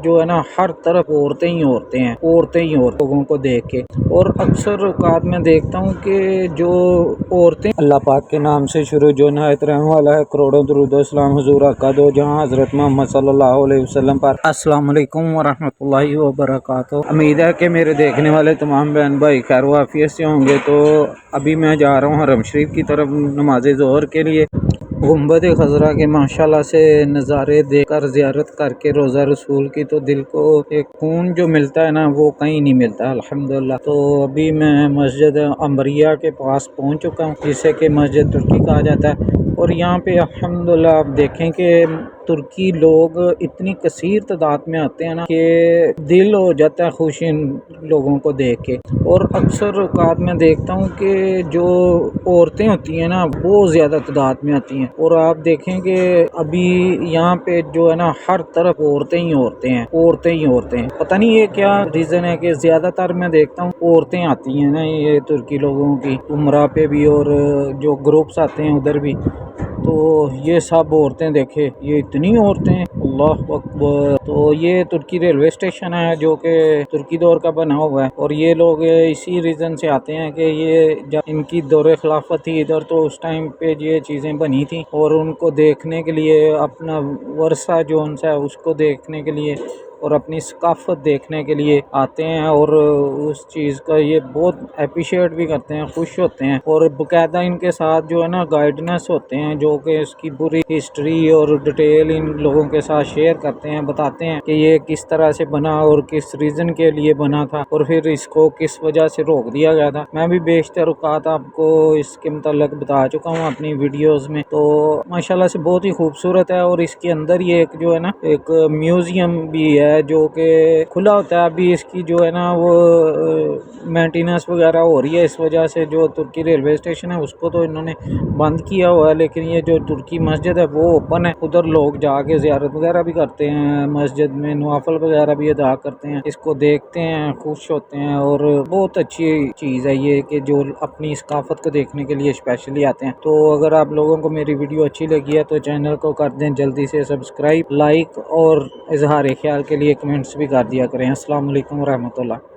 جو ہے نا ہر طرف عورتیں ہی عورتیں ہیں، عورتیں ہی عورتیں لوگوں کو دیکھ کے۔ اور اکثر اوقات میں دیکھتا ہوں کہ جو عورتیں اللہ پاک کے نام سے شروع، جو نہایت رحم والا ہے، کروڑوں درود و اسلام حضور آقا دو جہاں حضرت محمد صلی اللہ علیہ وسلم پر۔ السلام علیکم ورحمۃ اللہ وبرکاتہ۔ امید ہے کہ میرے دیکھنے والے تمام بہن بھائی خیر و عافیت سے ہوں گے۔ تو ابھی میں جا رہا ہوں حرم شریف کی طرف نماز ظہر کے لیے۔ گنبد خضرا کے ماشاءاللہ سے نظارے دیکھ کر، زیارت کر کے روضہ رسول کی، تو دل کو ایک سکون جو ملتا ہے نا وہ کہیں نہیں ملتا الحمدللہ۔ تو ابھی میں مسجد عنبریہ کے پاس پہنچ چکا ہوں، جسے کہ مسجد ترکی کہا جاتا ہے۔ اور یہاں پہ الحمدللہ آپ دیکھیں کہ ترکی لوگ اتنی کثیر تعداد میں آتے ہیں نا کہ دل ہو جاتا ہے خوش ان لوگوں کو دیکھ کے۔ اور اکثر اوقات میں دیکھتا ہوں کہ جو عورتیں ہوتی ہیں نا وہ زیادہ تعداد میں آتی ہیں۔ اور آپ دیکھیں کہ ابھی یہاں پہ جو ہے نا ہر طرف عورتیں ہی عورتیں ہیں، عورتیں ہی عورتیں ہیں۔ پتہ نہیں یہ کیا ریزن ہے کہ زیادہ تر میں دیکھتا ہوں عورتیں آتی ہیں نا یہ ترکی لوگوں کی عمرہ پہ بھی، اور جو گروپس آتے ہیں ادھر بھی، تو یہ سب عورتیں دیکھے، یہ اتنی عورتیں، اللہ اکبر۔ تو یہ ترکی ریلوے اسٹیشن ہے جو کہ ترکی دور کا بنا ہوا ہے، اور یہ لوگ اسی ریزن سے آتے ہیں کہ یہ جب ان کی دور خلافت تھی ادھر تو اس ٹائم پہ یہ چیزیں بنی تھیں، اور ان کو دیکھنے کے لیے، اپنا ورثہ جو ان سے ہے اس کو دیکھنے کے لیے اور اپنی ثقافت دیکھنے کے لیے آتے ہیں، اور اس چیز کا یہ بہت اپریشیٹ بھی کرتے ہیں، خوش ہوتے ہیں۔ اور باقاعدہ ان کے ساتھ جو ہے نا گائیڈنس ہوتے ہیں جو کہ اس کی پوری ہسٹری اور ڈیٹیل ان لوگوں کے ساتھ شیئر کرتے ہیں، بتاتے ہیں کہ یہ کس طرح سے بنا اور کس ریزن کے لیے بنا تھا، اور پھر اس کو کس وجہ سے روک دیا گیا تھا۔ میں بھی بیشتر اوقات آپ کو اس کے متعلق بتا چکا ہوں اپنی ویڈیوز میں۔ تو ماشاءاللہ سے بہت ہی خوبصورت ہے، اور اس کے اندر یہ ایک جو ہے نا ایک میوزیم بھی ہے جو کہ کھلا ہوتا ہے۔ ابھی اس کی جو ہے نا وہ مینٹیننس وغیرہ ہو رہی ہے، اس وجہ سے جو ترکی ریلوے اسٹیشن ہے اس کو تو انہوں نے بند کیا ہوا ہے، لیکن یہ جو ترکی مسجد ہے وہ اوپن ہے، ادھر لوگ جا کے زیارت وغیرہ بھی کرتے ہیں، مسجد میں نوافل وغیرہ بھی ادا کرتے ہیں، اس کو دیکھتے ہیں، خوش ہوتے ہیں۔ اور بہت اچھی چیز ہے یہ کہ جو اپنی ثقافت کو دیکھنے کے لیے اسپیشلی آتے ہیں۔ تو اگر آپ لوگوں کو میری ویڈیو اچھی لگی ہے تو چینل کو کر دیں جلدی سے سبسکرائب، لائک، اور اظہار خیال کے لیے کمنٹس بھی کر دیا کریں۔ السلام علیکم ورحمۃ اللہ۔